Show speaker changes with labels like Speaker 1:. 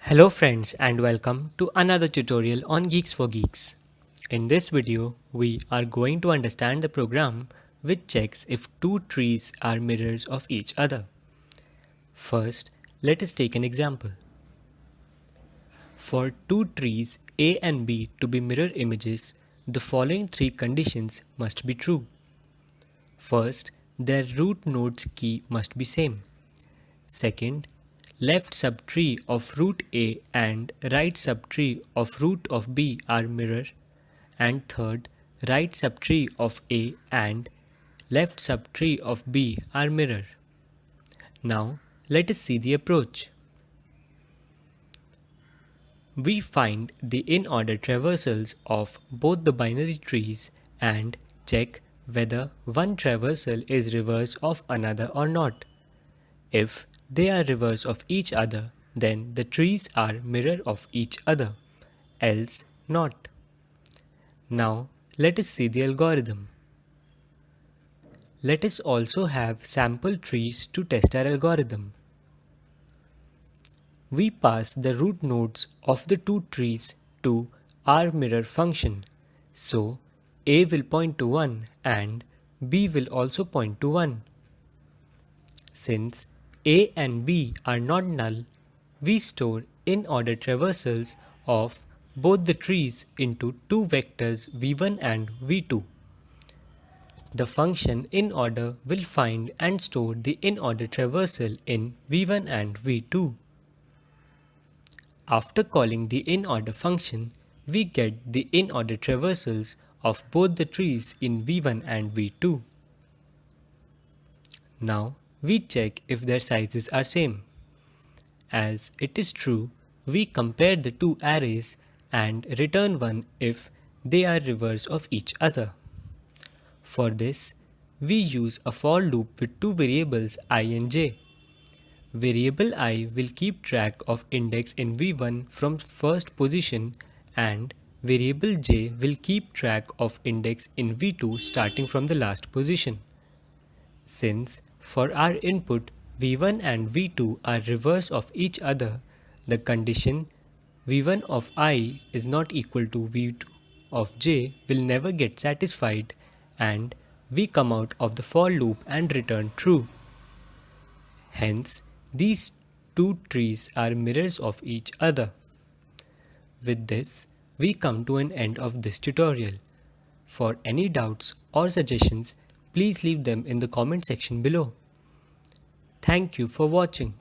Speaker 1: Hello friends and welcome to another tutorial on Geeks for Geeks. In this video, we are going to understand the program which checks if two trees are mirrors of each other. First, let us take an example. For two trees A and B to be mirror images, the following three conditions must be true. First, their root nodes key must be same. Second, left subtree of root A and right subtree of root of B are mirror. And third, right subtree of A and left subtree of B are mirror. Now, let us see the approach. We find the in-order traversals of both the binary trees and check whether one traversal is reverse of another or not. If they are reverse of each other, then the trees are mirror of each other, else not. Now, let us see the algorithm. Let us also have sample trees to test our algorithm. We pass the root nodes of the two trees to our mirror function. So, A will point to 1 and B will also point to 1. Since A and B are not null, we store in-order traversals of both the trees into two vectors v1 and v2. The function in-order will find and store the in-order traversal in v1 and v2. After calling the in-order function, we get the in-order traversals of both the trees in v1 and v2. Now, we check if their sizes are same. As it is true, we compare the two arrays and return 1 if they are reverse of each other. For this, we use a for loop with two variables I and j. Variable I will keep track of index in v1 from first position and variable j will keep track of index in v2 starting from the last position. Since for our input v1 and v2 are reverse of each other, the condition v1 of I is not equal to v2 of j will never get satisfied and we come out of the for loop and return true. Hence, these two trees are mirrors of each other. With this, we come to an end of this tutorial. For any doubts or suggestions, please leave them in the comment section below. Thank you for watching.